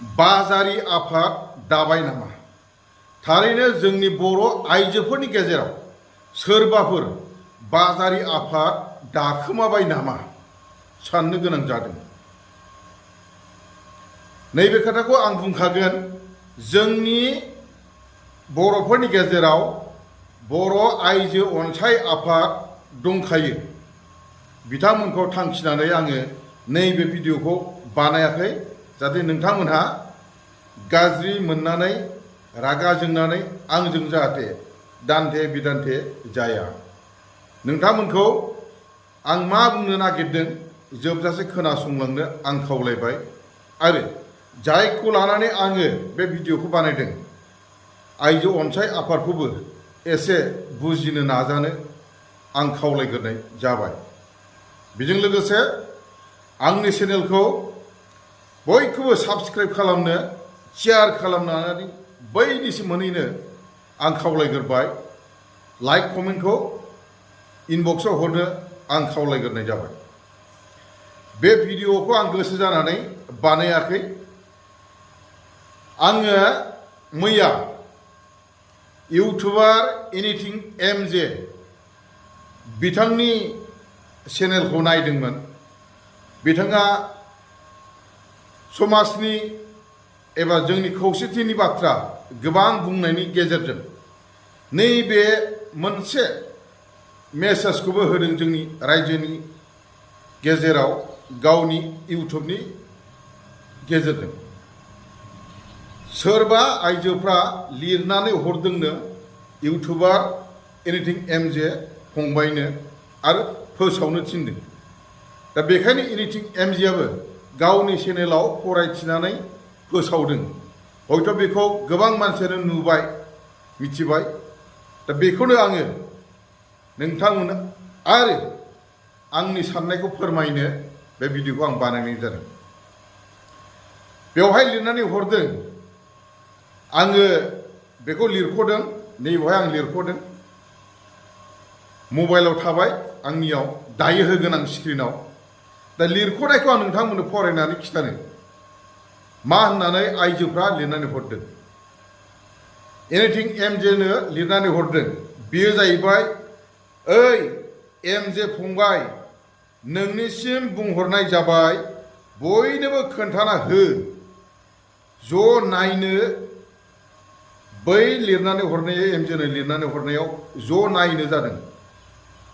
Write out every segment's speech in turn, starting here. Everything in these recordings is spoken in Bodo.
बाजारि आफाद दाबाय नामा? थारैनो जोंनि बर' आइजोफोरनि गेजेराव सोरबाफोर बाजारि आफाद दाखोमाबाय नामा साननो गोनां जादों। नैबे खोथाखौ आं बुंखागोन। जोंनि बर'फोरनि गेजेराव बर' आइजो अनसाय आफाद दंखायो। बिथांमोनखौ थांखिनानै आङो नैबे भिडिअखौ बानायाखै, जाहाथे नोंथांमोनहा गाज्रि मोननानै रागा जोंनानै आंजों जाहाथे दान्थे बिदान्थे जाया। नोंथांमोनखौ आं मा बुंनो नागिरदों जोबजासे खोनासंलांनो आं खावलायबाय। आरो जायखौ लानानै आङो बे भिडिअखौ बानायदों, आइजो अनसाय आफादखौबो एसे बुजिनो नाजानो आं खावलायग्रोनाय जाबाय। बेजों लोगोसे आंनि चेनेलखौ बयखौबो साबस्क्राइब खालामनो, शेयार खालामनानै बैनिसिम मोनहैनो आं खावलायग्रोबाय। लाइक कमेन्टखौ इनबक्सआव हरनो आं खावलायग्रोनाय जाबाय। बे भिडिअखौ आं गोसो जानानै बानायाखै। आङो मैया इउटुबार एनिथिं एमजे बिथांनि चेनेलखौ नायदोंमोन। बिथाङा समाजनि एबा जोंनि खौसेथिनि बाथ्रा गोबां बुंनायनि गेजेरजों नैबे मोनसे मेसेजखौबो होदों जोंनि रायजोनि गेजेराव गावनि इउटुबनि गेजेरजों। सोरबा आइजोफ्रा लिरनानै हरदोंनो इउटुबार एनिथिं एमजे फंबायनो आरो फोसावनो थिनदों। दा बेखायनो एनिथिं एमजेआबो गावनि चेनेलाव फरायथिनानै फोसावदों। हयथ' बेखौ गोबां मानसियानो नुबाय, मिथिबाय। दा बेखौनो आङो नोंथांमोननो आरो आंनि साननायखौ फोरमायनो बे भिडिअखौ आं बानायनाय जादों। बेवहाय लिरनानै हरदों, आङो बेखौ लिरख'दों, नैबेवहाय आं लिरख'दों। मबाइलाव थाबाय आंनियाव, दायो होगोन आं स्क्रिनाव। दा लिरख'नायखौ आं नोंथांमोननो फरायनानै खिथानो मा होननानै आइजोफ्रा लिरनानै हरदों। एनिथिं एमजेनो लिरनानै हरदों, बेयो जाहैबाय, ओइ एमजे फंबाय, नोंनिसिम बुंहरनाय जाबाय, बयनोबो खोन्थाना हो। ज' नायनो, बै लिरनानै हरनाय एमजेनो लिरनानै हरनायाव ज' नायनो जादों।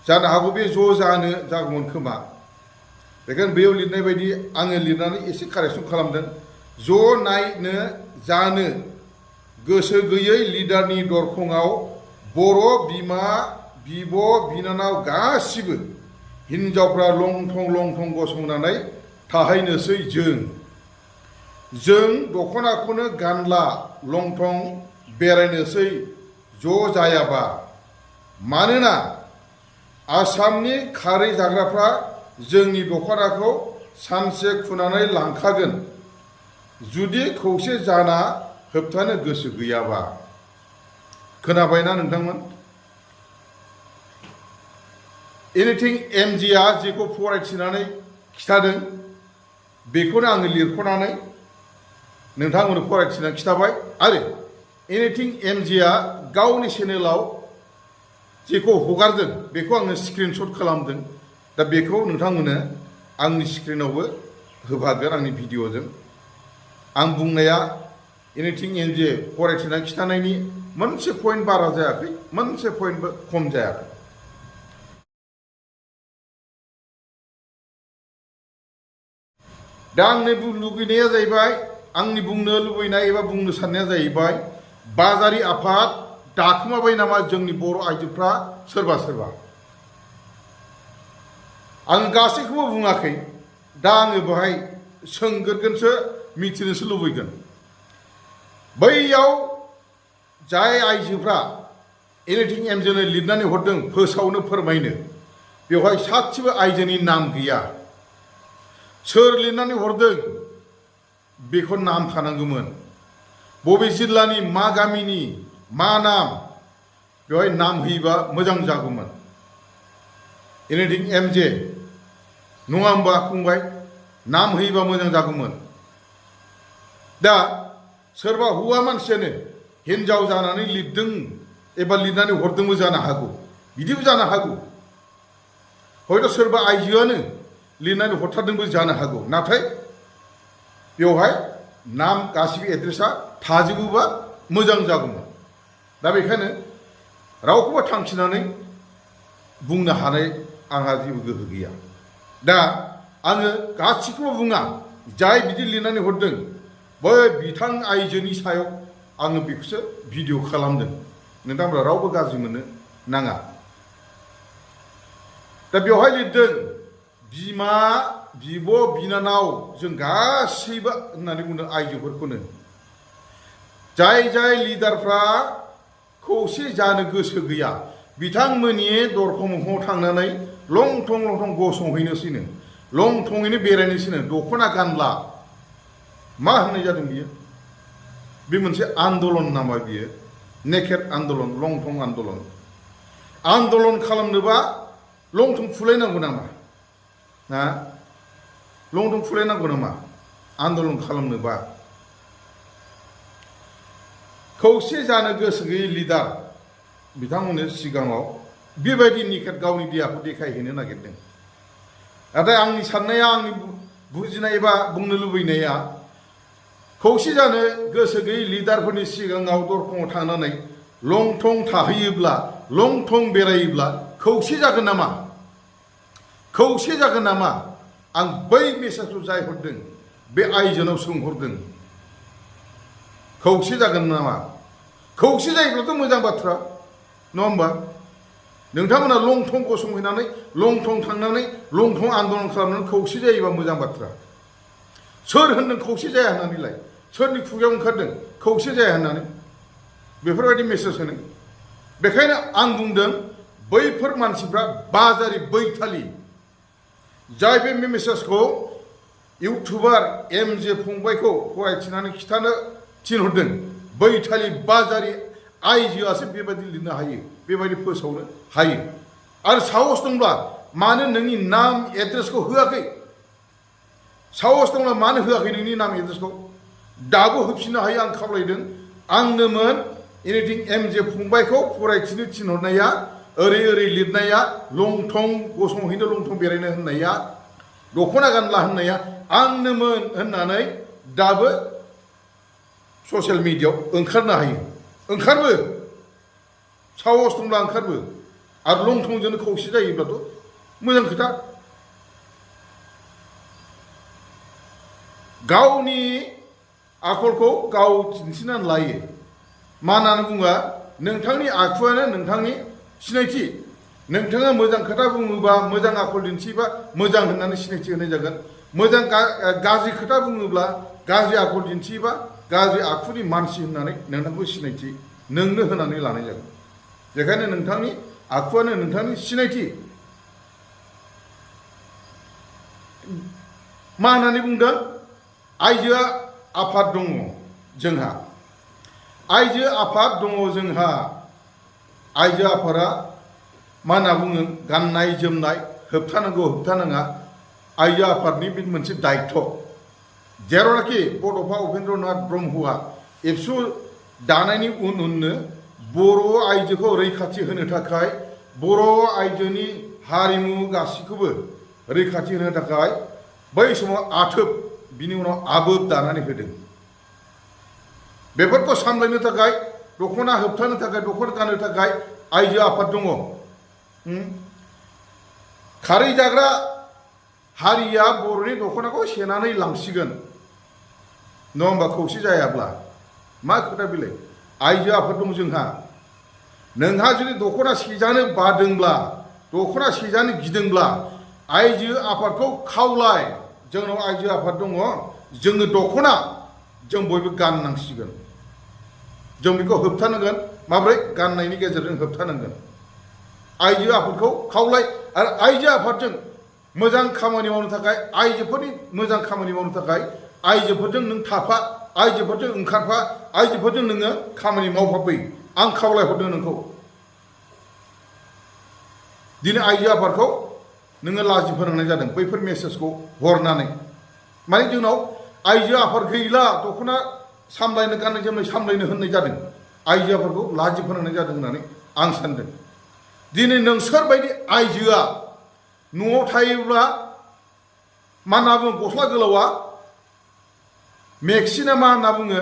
जानो हागौ बे ज' जागौमोन खोमा। बेखायनो बेयाव लिरनाय बायदि आङो लिरनानै एसे कारेक्सन खालामदों। ज' नायनो जानो गोसो गैयै लिडारनि दरखङाव बर' बिमा बिब' बिनानाव गासिबो हिनजावफ्रा लंथं लंथं गसंनानै थाहैनोसै जों दख'नाखौनो गानला लंथं बेरायनोसै ज' जायाबा। मानोना आसामनि खारै जाग्राफ्रा जोंनि दख'नाखौ सानसे खुनानै लांखागोन, जुदि खौसे जाना होबथानो गोसो गैयाबा। खोनाबायना नोंथांमोन? एनिथिं एमजेआ जेखौ फरायथिनानै खिथादों बेखौनो आङो लिरख'नानै नोंथांमोननो फरायथिनानै खिथाबाय। आरो एनिथिं एमजेआ गावनि चेनेलाव जेखौ हगारदों बेखौ आङो स्क्रिनशट खालामदों। दा बेखौ नोंथांमोननो आंनि स्क्रिनावबो होफागोन आंनि भिडिअजों। आं बुंनाया एनिथिं एमजे फरायथिनानै खिथानायनि मोनसे पइन्ट बारा जायाखै, मोनसे पइन्टबो खम जायाखै। दा आंनि लुबैनाया जाहैबाय, आंनि बुंनो लुबैनाय एबा बुंनो साननाया जाहैबाय, बाजारि आफाद दाखोमाबाय नामा जोंनि बर' आइजोफ्रा सोरबा सोरबा। आं गासैखौबो बुङाखै। दा आङो बेवहाय सोंगोरगोनसो, मिथिनोसो लुबैगोन। बैयाव जाय आइजोफ्रा एनिथिं एमजेनो लिरनानै हरदों फोसावनो फोरमायनो, बेवहाय सासेबो आइजोनि नाम गैया। सोर लिरनानै हरदों बेखौ नाम थानांगौमोन। बबे जिल्लानि, मा गामिनि, मा नाम, बेवहाय नाम होयोबा मोजां जागौमोन। एनिथिं एमजे नङा होमबा फंबाय? नाम होयोबा मोजां जागौमोन। दा सोरबा हौवा मानसियानो हिनजाव जानानै लिरदों एबा लिरनानै हरदोंबो जानो हागौ, बिदिबो जानो हागौ। हयथ' सोरबा आइजोआनो लिरनानै हरथारदोंबो जानो हागौ। नाथाय बेवहाय नाम गासिबो एड्रेसा थाजोबोबा मोजां जागौमोन। दा बेखायनो रावखौबो थांखिनानै बुंनो हानाय आंहा जेबो गोहो गैया। दा आङो गासिखौबो बुङा, जाय बिदि लिरनानै हरदों बै बिथां आइजोनि सायाव आङो बेखौसो भिडिअ खालामदों। नोंथांमोना रावबो गाज्रि मोननो नाङा। दा बेवहाय लिरदों बिमा बिब' बिनानाव जों गासैबो होननानै बुंदों आइजोफोरखौनो। जाय जाय लिडारफ्रा खौसे जानो गोसो गैया बिथांमोननि दरखं मोखाङाव थांनानै लंथं लंथं गसंहैनोसैनो, लंथङैनो बेरायनोसैनो, दख'ना गानला। मा होननाय जादों बियो? बे मोनसे आन्दलन नामा बियो? नेकेड आन्दलन, लंथं आन्दलन। आन्दलन खालामनोबा लंथं फुलायनांगौ नामा? हा? लंथं फुलायनांगौ नामा आन्दलन खालामनोबा? खौसे जानो गोसो गैयै लिडार बिथांमोननि सिगाङाव बेबायदि निखेट गावनि देहाखौ देखायहैनो नागिरदों। नाथाय आंनि साननाया, आंनि बुजिनाय एबा बुंनो लुबैनाया, खौसे जानो गोसो गैयै लिडारफोरनि सिगाङाव दरखङाव थांनानै लंथं थाहैयोब्ला, लंथं बेरायोब्ला खौसे जागोन नामा? खौसे जागोन नामा? आं बै मेसेजखौ जाय हरदों बे आइजोनाव सोंहरदों, खौसे जागोन नामा? खौसे जायोब्लाथ' मोजां बाथ्रा, नङा होमबा? नोंथांमोना लंथं गसंहैनानै, लंथं थांनानै, लंथं आन्दलन खालामनानै खौसे जायोबा मोजां बाथ्रा। सोर होनदों खौसे जाया होननानैलाय? सोरनि खुगायाव ओंखारदों खौसे जाया होननानै? बेफोरबायदि मेसेज होनो। बेखायनो आं बुंदों बैफोर मानसिफ्रा बाजारि बैथालि, जाय बे मेसेजखौ इउटुबार एमजे फंबायखौ फरायथिनानै खिथानो थिनहरदों, बैथालि बाजारि आइजोआसो बेबायदि लिरनो हायो, बेबायदि फोसावनो हायो। आरो साहस दंब्ला मानो नोंनि नाम एड्रेसखौ होआखै? साहस दंब्ला मानो होआखै नोंनि नाम एड्रेसखौ? दाबो होफिननो हायो, आं खावलायदों। आंनोमोन एनिथिं एमजे फंबायखौ फरायथिनो थिनहरनाया, ओरै ओरै लिरनाया, लंथं गसंहैनो, लंथं बेरायनो होननाया, दख'ना गानला होननाया आंनोमोन होननानै दाबो ससियेल मिडियायाव ओंखारनो हायो। ओंखारबो, साहस दंब्ला ओंखारबो। आरो लंथंजोंनो खौसे जायोब्लाथ' मोजां खोथा। गावनि आखलखौ गाव दिन्थिनानै लायो। मा होननानै बुङा, नोंथांनि आखुआनो नोंथांनि सिनायथि। नोंथाङा मोजां खोथा बुङोबा, मोजां आखल दिन्थियोबा मोजां होननानै सिनायथि होनाय जागोन। मोजां गाज्रि खोथा बुङोब्ला, गाज्रि आखल दिन्थियोबा गाज्रि आखुनि मानसि होननानै नोंथांखौ सिनायथि नोंनो होनानै लानाय जागोन। बेखायनो नोंथांनि आखुआनो नोंथांनि सिनायथि। मा होननानै बुंदों? आइजोआ आफाद दङ जोंहा, आइजो आफाद दङ जोंहा। आइजो आफादा मा होनना बुङो? गाननाय जोमनाय होबथानांगौ, होबथानाङा आइजो आफादनि बे मोनसे दायित्व। जेरावनाखि बड'फा उपेन्द्रनाथ ब्रह्मआ एबसु दानायनि उननो बर' आइजोखौ रैखाथि होनो थाखाय, बर' आइजोनि हारिमु गासैखौबो रैखाथि होनो थाखाय बै समाव आथोब, बिनि उनाव आबोब दानानै होदों। बेफोरखौ सामलायनो थाखाय, दख'ना होबथानो थाखाय, दख'ना गाननो थाखाय आइजो आफाद दङ। खारै जाग्रा हारिया बर'नि दख'नाखौ सेनानै लांसिगोन, नङा होमबा? खौसे जायाब्ला मा खोथा बेलाय? आइजो आफाद दं जोंहा। नोंहा जुदि दख'ना सेजानो बादोंब्ला, दख'ना सेजानो गिदोंब्ला आइजो आफादखौ खावलाय। जोंनाव आइजो आफाद दङ, जोङो दख'ना जों बयबो गाननांसिगोन। जों बेखौ होबथानांगोन। माब्रै? गाननायनि गेजेरजों होबथानांगोन। आइजो आफादखौ खावलाय। आरो आइजो आफादजों मोजां खामानि मावनो थाखाय, आइजोफोरनि मोजां खामानि मावनो थाखाय आइजोफोरजों नों थाफा, आइजोफोरजों ओंखारफा, आइजोफोरजों नोङो खामानि मावफाफै। आं खावलायहरदों नोंखौ। दिनै आइजो आफादखौ नोङो लाजि फोनांनाय जादों बैफोर मेसेजखौ हरनानै। माने जोंनाव आइजो आफाद गैला दख'ना सामलायनो गाननाय जोमनाय सामलायनो होननाय जादों आइजो आफादखौ लाजि फोनांनाय जादों होननानै आं सानदों दिनै नोंसोरबायदि आइजोआ न'आव थायोब्ला मा होनना बुङो गस्ला गोलावा मेक्सिना मा होनना बुङो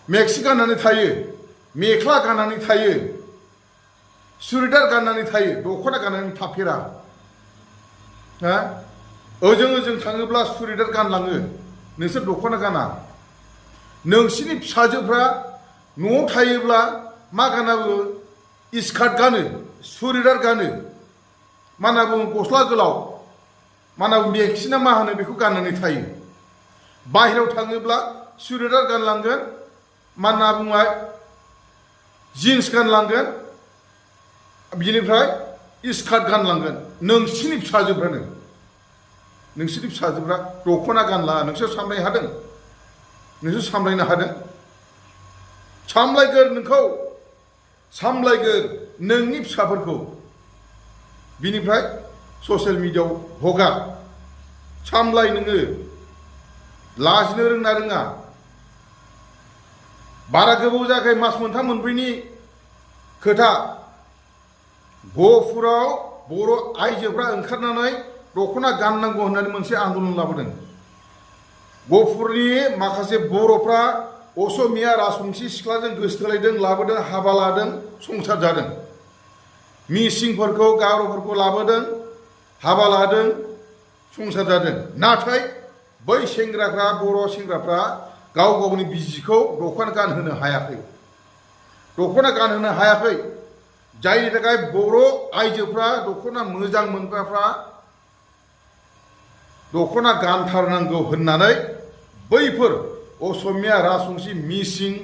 मेक्सि गाननानै थायो मेख्ला गाननानै थायो सुरिदार गाननानै थायो दख'ना गाननानै थाफेरा हा ओजों थाङोब्ला सुरिदार गानलाङो नोंसोर दख'ना गाना नोंसिनि फिसाजोफ्रा न'आव थायोब्ला मा गानाबो स्कार्ट गानो सुरिदार गानो मा होनना बुङो गस्ला गोलाव मा होनना बुङो मेक्सिना मा होनो बेखौ गाननानै थायो बाहेरायाव थाङोब्ला सुरिदार गानलांगोन मा होनना बुङो जिन्स गानलांगोन बिनिफ्राय स्कार्ट गानलांगोन नोंसिनि फिसाजोफ्रानो नोंसिनि फिसाजोफ्रा दख'ना गानला नोंसोर सामलायनो हादों नोंसोर सामलायनो हादों सामलायगोर नोंखौ सामलायगोर नोंनि फिसाफोरखौ बिनिफ्राय ससियेल मिडियायाव हगार सामलाय नोङो लाजिनो रोंना रोङा बारा गोबाव जायाखै मास मोनथाम मोनब्रैनि खोथा गहपुराव बर' आइजोफ्रा ओंखारनानै दख'ना गाननांगौ होननानै मोनसे आन्दलन लाबोदों गहपुरनि माखासे बर'फ्रा असमिया राजबंसि सिख्लाजों गोसोथोलायदों लाबोदों हाबा लादों संसार जादों मिसिंफोरखौ गार'फोरखौ लाबोदों हाबा लादों संसार जादों नाथाय बै सेंग्राफ्रा बर' सेंग्राफ्रा गाव गावनि बिसिखौ दख'ना गानहोनो हायाखै दख'ना गानहोनो हायाखै जायनि थाखाय बर' आइजोफ्रा दख'ना मोजां मोनग्राफ्रा दख'ना गानथारनांगौ होननानै बैफोर असमिया राजबंसि मिसिं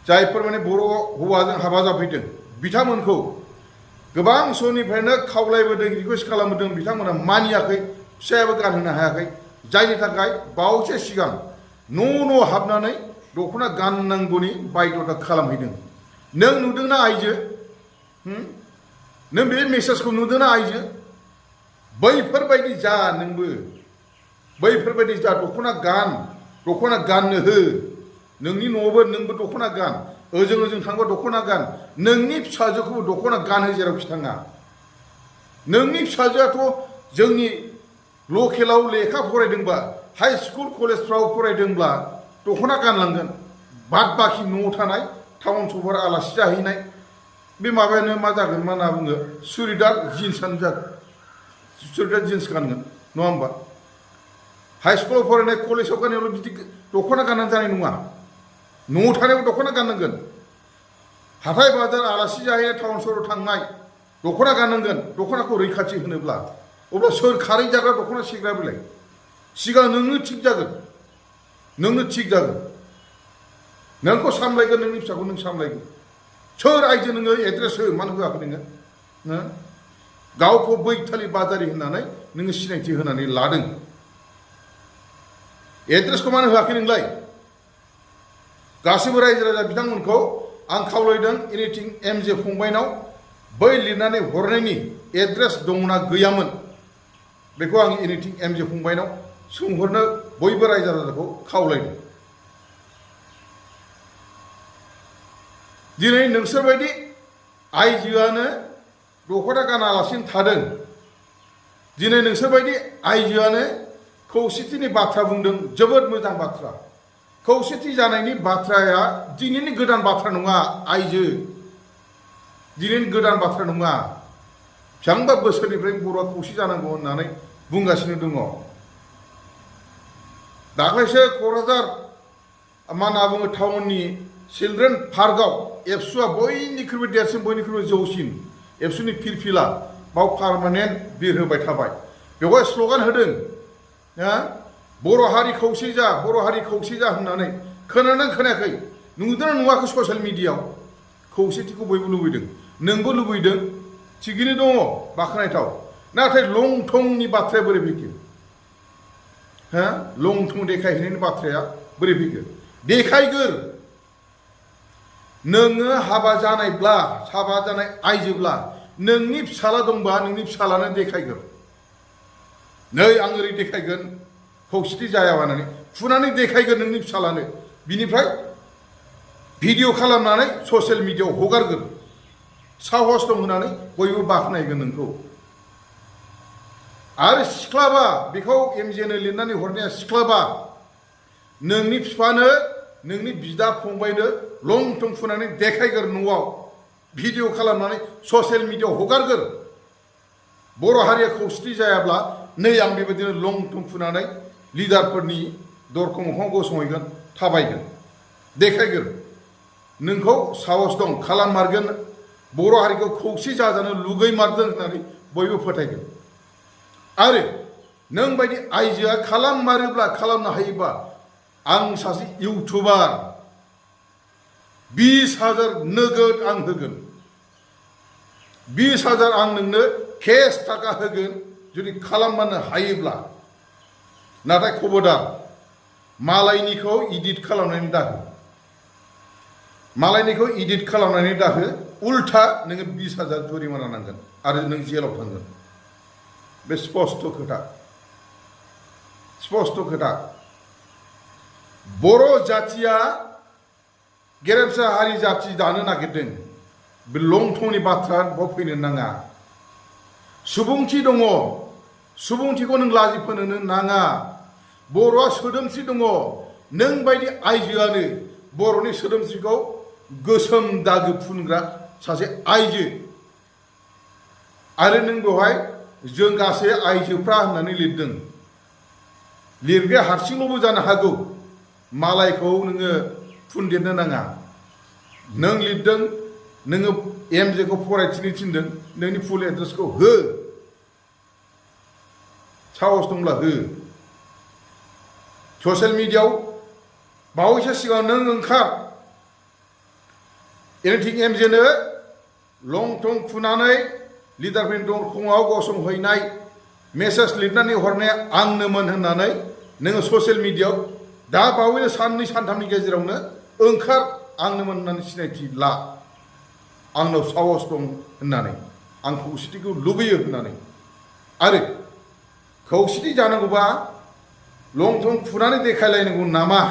जायफोर माने बर' हौवाजों हाबा जाफैदों बिथांमोनखौ गोबां समनिफ्रायनो खावलायबोदों रिकुवेस्ट खालामबोदों बिथांमोना मानियाखै फिसायाबो गानहोनो हायाखै जायनि थाखाय बावैसो सिगां न' हाबनानै दख'ना गाननांगौनि बायध'था खालामहैदों नों नुदोंना आइजो नों बे मेसेजखौ नुदोंना आइजो बैफोरबायदि जा नोंबो बैफोरबायदि जा दख'ना गाननो हो नोंनि न'आवबो नोंबो दख'ना गान ओजों थांबा दख'ना गान नोंनि फिसाजोखौबो दख'ना गानहो जेरावखि थाङा नोंनि फिसाजोआथ' जोंनि लकेलाव लेखा फरायदोंबा हाई स्कुल कलेजफ्राव फरायदोंब्ला दख'ना गानलांगोन बाद बाखि न'आव थानाय टाउन सहर आलासि जाहैनाय बे माबायानो मा जागोन मा होनना बुङो सुरिदार जिन्सआनो जागोन सुरिदार जिन्स गानगोन नङा होमबा हाई स्कुलाव फरायनाय कलेजाव गाननायावल' बिदि दख'ना गाननानै जानाय नङा न'आव थानायाव दख'ना गाननांगोन हाथाय बाजार आलासि जाहैनाय टाउन सहराव थांनाय दख'ना गाननांगोन दख'नाखौ रैखाथि होनोब्ला अब्ला सोर खारै जाग्रा दख'ना सिग्रा बेलाय सिगां नोंनो थिग जागोन नोंखौ सामलायगोन नोंनि फिसाखौ नों सामलायगोन सोर आइजो नोङो एड्रेस हो मानो होआखै नोङो गावखौ बैथालि बाजारि होननानै नोङो सिनायथि होनानै लादों एड्रेसखौ मानो होआखै नोंलाय गासैबो रायजो राजा बिथांमोनखौ आं खावलायदों एनिथिं एमजे फंबायनाव बै लिरनानै हरनायनि एड्रेस दंना गैयामोन बेखौ आं एनिथिं एमजे फंबायनाव सोंहरनो बयबो रायजो राजाखौ खावलायदों दिनै नोंसोरबायदि आइजोआनो दख'ना गानालासिनो थादों दिनै नोंसोरबायदि आइजोआनो खौसेथिनि बाथ्रा बुंदों जोबोद मोजां बाथ्रा खौसेथि जानायनि बाथ्राया दिनैनि गोदान बाथ्रा नङा आइजो दिनैनि गोदान बाथ्रा नङा बेसेबांबा बोसोरनिफ्राय बर'आ खौसे जानांगौ होननानै बुंगासिनो दङ दाख्लैसो क'क्राझार मा होनना बुङो टाउननि चिलड्रेन पार्कआव एबसुआ बयनिख्रुइबो देरसिन बयनिख्रुइबो जौसिन एबसुनि फिरफिला बाव पार्मानेन्ट बिर होबाय थाबाय बेवहाय स्ल'गान होदों बर' हारि खौसे जा होननानै खोनादों खोनायाखै नुदोंना नुवाखै ससियेल मिडियायाव खौसेथिखौ बयबो लुबैदों नोंबो लुबैदों थिगैनो दङ बाख्नायथाव नाथाय लं थंनि बाथ्राया बोरै फैखो लं थं देखायहैनायनि बाथ्राया बोरै फैखो देखायगोर नोङो हाबा जानाय आइजोब्ला नोंनि फिसाला दंबा नोंनि फिसालानो देखायगोर नै आं ओरै देखायगोन खौसेथि जाया होननानै फुनानै देखायगोन नोंनि फिसालानो बिनिफ्राय भिडिअ खालामनानै ससियेल मिडियायाव हगारगोन साहस दं होननानै बयबो बाख्नायगोन नोंखौ आरो सिख्लाबा बेखौ एमजेनो लिरनानै हरनाया सिख्लाबा नोंनि बिफानो नोंनि बिदा फंबायनो लं थं फुनानै देखायगोर न'आव भिडिअ खालामनानै ससियेल मिडियायाव हगारगोर बर' हारिया खौसेथि जायाब्ला नै आं बेबायदिनो लं थं फुनानै लिडारफोरनि दरखं मोखाङाव गसंहैगोन थाबायगोन देखायगोन नोंखौ साहस दं खालाममारगोन बर' हारिखौ खौसे जाजानो लुगैमारदों होननानै बयबो फोथायगोन आरो नों बायदि आइजोआ खालाममारोब्ला खालामनो हायोबा आं सासे इउटुबार 20,000 नोगोद आं होगोन 20,000 आं नोंनो केस थाखा होगोन जुदि खालामनो हायोब्ला नाथाय खबरदार मालायनिखौ इडिट खालामनानै दाहो मालायनिखौ इडिट खालामनानै दाहो उल्था नोङो 20,000 जुरिमाना नांगोन आरो नों जेलाव थांगोन बे स्पष्ट खोथा बर' जाथिया गेरेमसा हारि जाथि दानो नागिरदों बे लंथंनि बाथ्रा बाव फैनो नाङा सुबुंथि दङ सुबुंथिखौ नों लाजि फोनो नाङा बर'आ सोदोमस्रि दङ नों बायदि आइजोआनो बर'नि सोदोमस्रिखौ गोसोम दागो फुनग्रा सासे आइजो आरो नों बेवहाय जों गासै आइजोफ्रा होननानै लिरदों लिरग्राया हारसिंल'बो जानो हागौ मालायखौ नोङो फुनदेरनो नाङा नों लिरदों नोङो एमजेखौ फरायथिनो थिनदों नोंनि फुल एड्रेसखौ हो साहस दंब्ला हो ससियेल मिडियायाव बावैसो सिगां नों ओंखार एनिथिं एमजेनो लं थं फुनानै लिडारफोरनि दरखङाव गसंहैनाय मेसेज लिरनानै हरनाया आंनोमोन होननानै नोङो ससियेल मिडियायाव दा बावैनो साननै सानथामनि गेजेरावनो ओंखार आंनोमोन होननानै सिनायथि ला आंनाव साहस दं होननानै आं खौसेथिखौ लुबैयो होननानै आरो खौसेथि जानांगौबा लं थं फुनानै देखायलायनांगौ नामा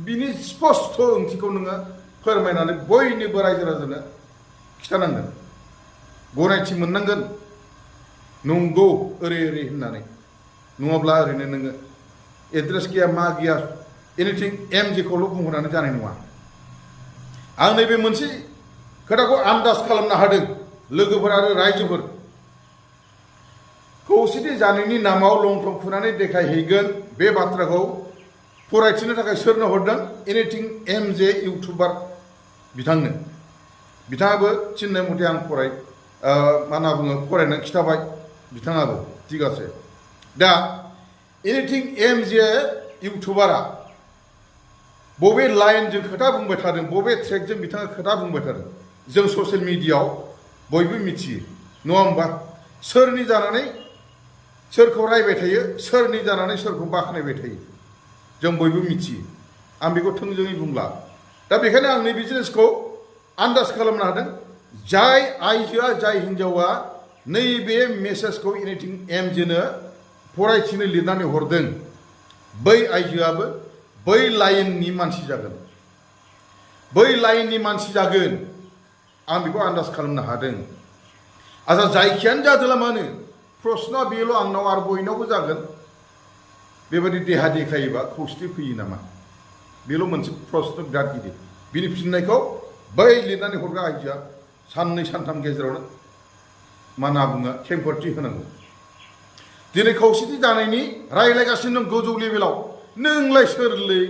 बिनि स्पष्ट ओंथिखौ नोङो फोरमायनानै बयनोबो रायजो राजानो खिथानांगोन गनायथि मोननांगोन नंगौ ओरै होननानै नङाब्ला ओरैनो नोङो एड्रेस गैया मा गैया एनिथिं एमजेखौल' बुंहरनानै जानाय नङा आं नैबे मोनसे खोथाखौ आन्दाज खालामनो हादों लोगोफोर आरो रायजोफोर खौसेथि जानायनि नामाव लं थं फुनानै देखायहैगोन बे बाथ्राखौ फरायथिनो थाखाय सोरनो हरदों एनिथिं एमजे इउटुबार बिथांनो बिथाङाबो थिननाय मथे आं मा होनना बुङो फरायनानै खिथाबाय बिथाङाबो थिग আছে दा एनिथिं एमजे इउटुबारा बबे लाइनजों खोथा बुंबाय थादों बबे ट्रेकजों बिथाङा खोथा बुंबाय थादों जों ससियेल मिडियायाव बयबो मिथियो नङा होमबा सोरनि जानानै सोरखौ रायबाय थायो सोरनि जानानै सोरखौ बाख्नायबाय थायो जों बयबो मिथियो आं बेखौ थोंजोङै बुंला दा बेखायनो आं नैबे जिनिसखौ आन्दाज खालामनो हादों जाय आइजोआ जाय हिन्जावा नैबे मेसेजखौ एनिथिं एमजेनो फरायथिनो लिरनानै हरदों बै आइजोआबो बै लाइननि मानसि जागोन आं बेखौ आन्दाज खालामनो हादों आच्छा जायखियानो जादोला मानो प्रश्नआ बेल' आंनाव आरो बयनावबो जागोन बेबायदि देहा देखायोबा खौसेथि फैयो नामा बेल' मोनसे प्रश्न बिराद गिदिर बिनि फिननायखौ बै लिरनानै हरग्रा आइजोआ साननै सानथाम गेजेरावनो मा होनना बुङो खेंफोरथि होनांगौ दिनै खौसेथि जानायनि रायज्लायगासिनो दं गोजौ लेभेलाव नोंलाय सोरलै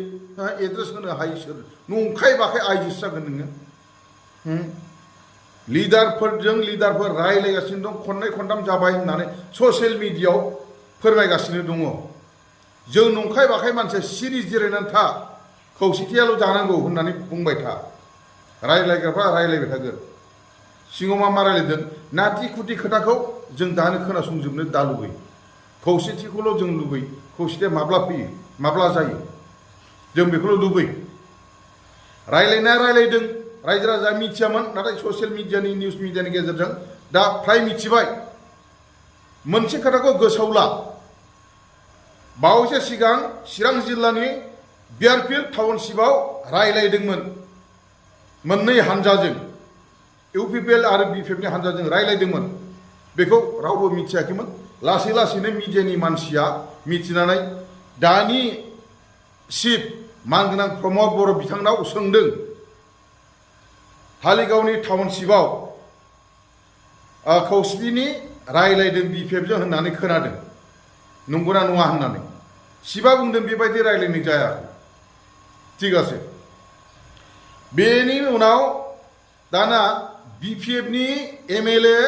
एड्रेस होनो हायो सोर नंखाय बाखाय आइजोसो जागोन नोङो लिडारफोर रायज्लायगासिनो दं खननै खनथाम जाबाय होननानै ससियेल मिडियायाव फोरमायगासिनो दङ जों नंखाय बाखाय मानसिया सिरि जिरायनानै था खौसेथियाल' जानांगौ होननानै बुंबाय था रायज्लायग्राफ्रा रायज्लायबाय थागोन सिङाव मा रायज्लायदों नाथि खुथि खोथाखौ जों दानो खोनासंजोबनो दा लुबै खौसेथिखौल' जों लुबै खौसेथिया माब्ला फैयो माब्ला जायो जों बेखौल' लुबै रायज्लायदों रायजो राजा मिथियामोन नाथाय ससियेल मिडियानि निउस मिडियानि गेजेरजों दा फ्राय मिथिबाय मोनसे खोथाखौ गोसोआव ला बावैसो सिगां चिरां जिल्लानि बियारफिल्ड टाउनशिपआव रायलायदोंमोन मोननै हानजाजों इउपिपिएल आरो बिपिएफनि हानजाजों रायलायदोंमोन बेखौ रावबो मिथियाखैमोन लासै लासैनो मिडियानि मानसिया मिथिनानै दानि चिफ मानगोनां प्रमद बर' बिथांनाव सोंदों धालिगावनि टाउनशिपआव खौसेथिनि रायलायदों बिपिएफजों होननानै खोनादों नंगौना नङा होननानै शिबा बुंदों बेबायदि रायलायनाय जायाखै ঠিক আছে बेनि उनाव दाना बिपिएफनि एमएलए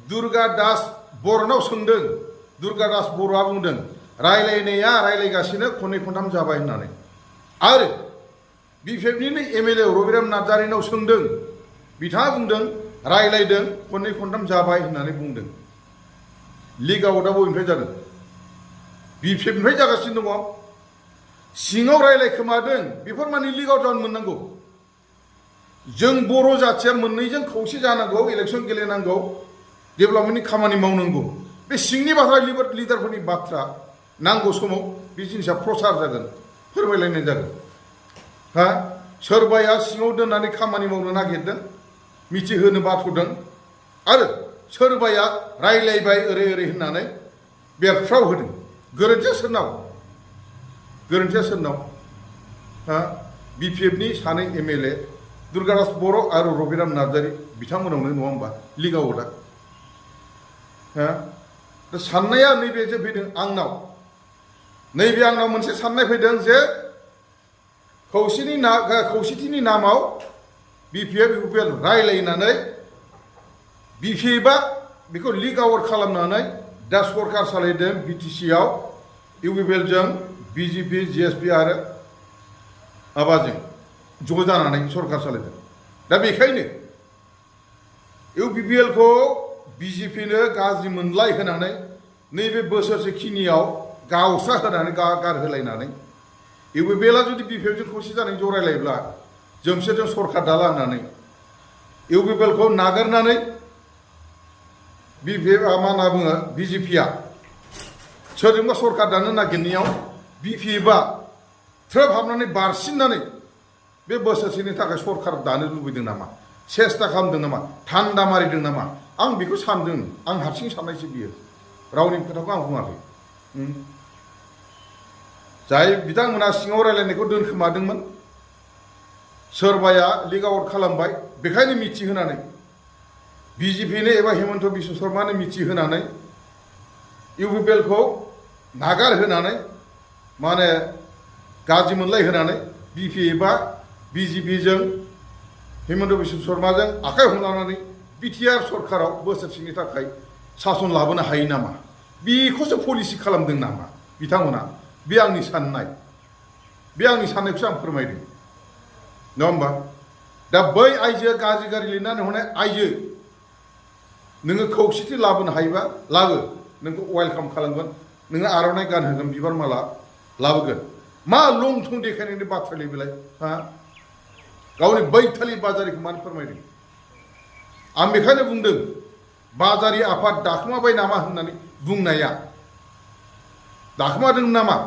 दुर्गा दास बर'नाव सोंदों दुर्गा दास बर'आ बुंदों रायलायनाया रायलायगासिनो खननै खनथाम जाबाय होननानै आरो बिपिएफनिनो एमएलए रबिराम नार्जारिनाव सोंदों बिथाङा बुंदों रायलायदों खननै खनथाम जाबाय होननानै बुंदों लिग आउटआ बबेनिफ्राय जादों बिपिएफनिफ्राय जागासिनो दङ सिङाव रायलायखोमादों बेफोर माने लिग आउट जानो मोननांगौ जों बर' जाथिया मोननैजों खौसे जानांगौ इलेक्सन गेलेनांगौ डेभेलपमेन्टनि खामानि मावनांगौ बे सिंनि बाथ्रा लिडारफोरनि बाथ्रा नांगौ समाव बे जिनिसा प्रसार जागोन फोरमायलायनाय जागोन हा सोरबाया सिङाव दोननानै खामानि मावनो नागिरदों मिथिहोनो बाथ'दों आरो सोरबाया रायलायबाय ओरै ओरै होननानै बेरफ्राव होदों गोरोन्थिया सोरनाव हा बिपिएफनि सानै एमएलए दुर्गादास बर' आरो रबिराम नार्जारि बिथांमोनावनो नङा होमबा लिग आउटआ हा साननाया नैबेसो फैदों आंनाव मोनसे साननाय फैदों जे खौसेथिनि नामाव बिपिएफ इउपिएल रायलायनानै बिपिएफआ बेखौ लिग आउट खालामनानै दा सरकार सालायदों बिटिसिआव इउपिपिएलजों बिजेपि जिएसपि आरो माबाजों ज' जानानै सरकार सालायदों दा बेखायनो इउपिपिएलखौ बिजेपिनो गाज्रि मोनलाय होनानै नैबे बोसोरसे खिनियाव गावस्रा होनानै गारहोलायनानै इउपिपिएलआ जुदि बिपिएफजों खौसे जानानै ज' रायलायब्ला जोंसोरजों सरकार दाला होननानै इउपिपिएलखौ नागारनानै बिपिएफ मा होनना बुङो बिजेपिआ सोरजोंबा सरकार दानो नागिरनायाव बिपिएफआ थ्रोब हाबनानै बारसिननानै बे बोसोरसेनि थाखाय सरकार दानो लुबैदों नामा सेस्था खालामदों नामा थान्दा मारिदों नामा आं बेखौ सानदों आं हारसिं साननायसो बियो रावनि खोथाखौ आं बुङाखै जाय बिथांमोना सिङाव रायलायनायखौ दोनखोमादोंमोन सोरबाया लिग आउट खालामबाय बेखायनो मिथिहोनानै बिजेपिनो एबा हेमन्त बिश्व शर्मानो मिथिहोनानै इउपिपिएलखौ नागारहोनानै माने गाज्रि मोनलाय होनानै बिपिएफआ बिजेपिजों हेमन्त बिश्व शर्माजों आखाइ हमलानानै बिटिआर सरकाराव बोसोरसेनि थाखाय सासन लाबोनो हायो नामा बेखौसो पलिसि खालामदों नामा बिथांमोना बे आंनि साननायखौसो आं फोरमायदों नङा होमबा दा बै आइजोआ गाज्रि लिरनानै हरनाय आइजो नोङो खौसेथि लाबोनो हायोबा लाबो नोंखौ वेलकाम खालामगोन नोङो आर'नाइ गानहोगोन बिबार माला लाबोगोन मा लं थं देखायनायनि बाथ्रालै बेलाय हा गावनि बैथालि बाजारिखौ मानो फोरमायदों आं बेखायनो बुंदों बाजारि आफाद दाखोमाबाय नामा होननानै बुंनाया दाखोमादों नामा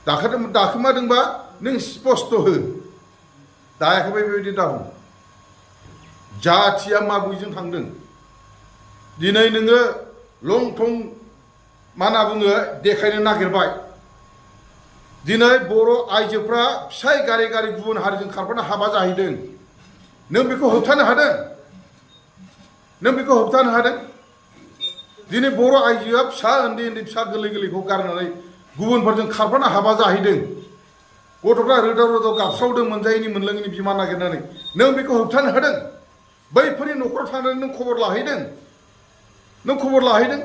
दाखोमादोंबा नों स्पष्ट हो दायाखैबा बेबायदि दाबुं जाथिया मा बयजों थांदों दिनै नोङो लं थं मा होनना बुङो देखायनो नागिरबाय दिनै बर' आइजोफ्रा फिसाय गारि गुबुन हारिजों खारफाना हाबा जाहैदों नों बेखौ होबथानो हादों दिनै बर' आइजोआ फिसा उन्दै फिसा गोरलैखौ गारनानै गुबुनफोरजों खारफाना हाबा जाहैदों गथ'फ्रा रोदाव गाबस्रावदों मोनजायैनि मोनलोङैनि बिमा नागिरनानै नों बेखौ होबथानो हादों बैफोरनि न'खराव थांनानै नों खबर लाहैदों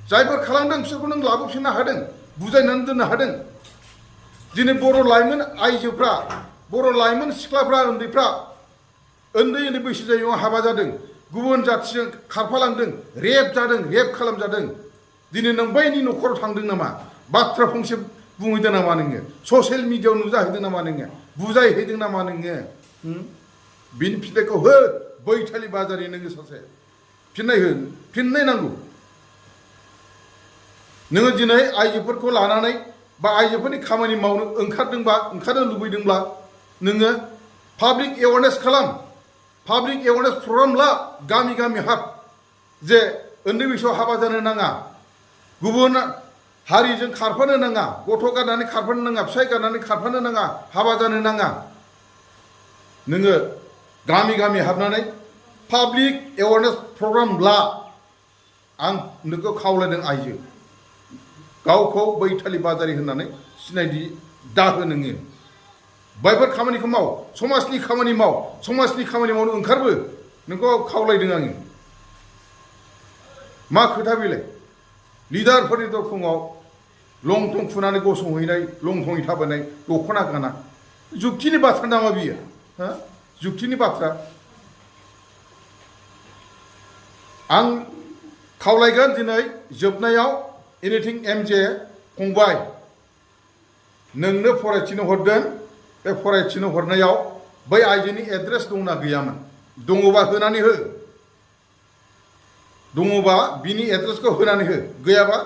जायफोर खालामदों बिसोरखौ नों लाबोफिननो हादों बुजायनानै दोननो हादों दिनै बर' लाइमोन आइजोफ्रा बर' लाइमोन सिख्लाफ्रा उन्दै बैसो जायैयाव हाबा जादों गुबुन जाथिजों खारफालांदों रेप खालामजादों दिनै नों बैनि न'खराव थांदों नामा बाथ्रा फंसे बुंहैदों नामा नोङो ससियेल मिडियायाव नुजाहैदों नामा नोङो बुजायहैदों नामा नोङो बिनि फिथाइखौ हो बैथालि बाजारि नोङो सासे फिननाय नांगौ नोङो दिनै आइजोफोरखौ लानानै बा आइजोफोरनि खामानि मावनो ओंखारनो लुबैदोंब्ला नोङो पाब्लिक एवारनेस खालाम, पाब्लिक एवारनेस प्रग्राम ला, गामि गामि हाब जे उन्दै बैसोआव हाबा जानो नाङा, गुबुन हारिजों खारफानो नाङा, गथ' गारनानै खारफानो नाङा, फिसाय गारनानै खारफानो नाङा, हाबा जानो नाङा। नोङो गामि गामि हाबनानै पाब्लिक एवारनेस प्रग्राम ला। आं नोंखौ खावलायदों आइजो, गावखौ बैथालि बाजारि होननानै सिनायथि दाहो नोङो। बैफोर खामानिखौ माव, समाजनि खामानि माव, समाजनि खामानि मावनो ओंखारबो, नोंखौ खावलायदों आङो। मा खोथा बेलाय? लिडारफोरनि दरखङाव लंथं खुनानै गसंहैनाय, लंथङै थाबायनाय, दख'ना गाना, जुक्तिनि बाथ्रा नामा बियो? हा? जुक्तिनि बाथ्रा? आं खावलायगोन दिनै जोबनायाव एनिथिं एमजे फंबाय, नोंनो फरायथिनो हरदों, बे फरायथिनो हरनायाव बै आइजोनि एड्रेस दंना गैयामोन? दङबा होनानै हो, दङबा बिनि एड्रेसखौ होनानै हो, गैयाबा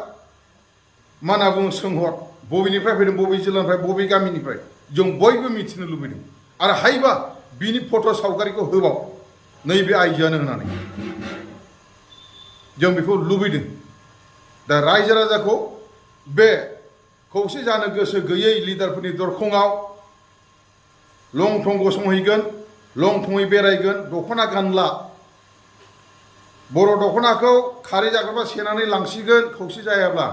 मा होनना बुङो सोंहर, बबेनिफ्राय फैदों, बबे जिल्लानिफ्राय, बबे गामिनिफ्राय, जों बयबो मिथिनो लुबैदों। आरो हायोबा बिनि फट' सावगारिखौ होबाव, नैबे आइजोआनो होनानै, जों बेखौ लुबैदों। दा रायजो राजाखौ बे खौसे जानो गोसो गैयै लिडारफोरनि दरखङाव लंथं गसंहैगोन, लंथङै बेरायगोन, दख'ना गानला, बर' दख'नाखौ खारै जाग्राबा सेनानै लांसिगोन खौसे जायाब्ला,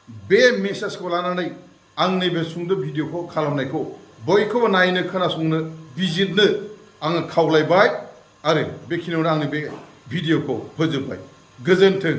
बे मेसेजखौ लानानै आं नैबे सुंद' भिडिअखौ खालामनायखौ बयखौबो नायनो, खोनासंनो, बिजिरनो आङो खावलायबाय। आरो बेखिनियावनो आंनि बे भिडिअखौ फोजोबबाय। गोजोन्थों।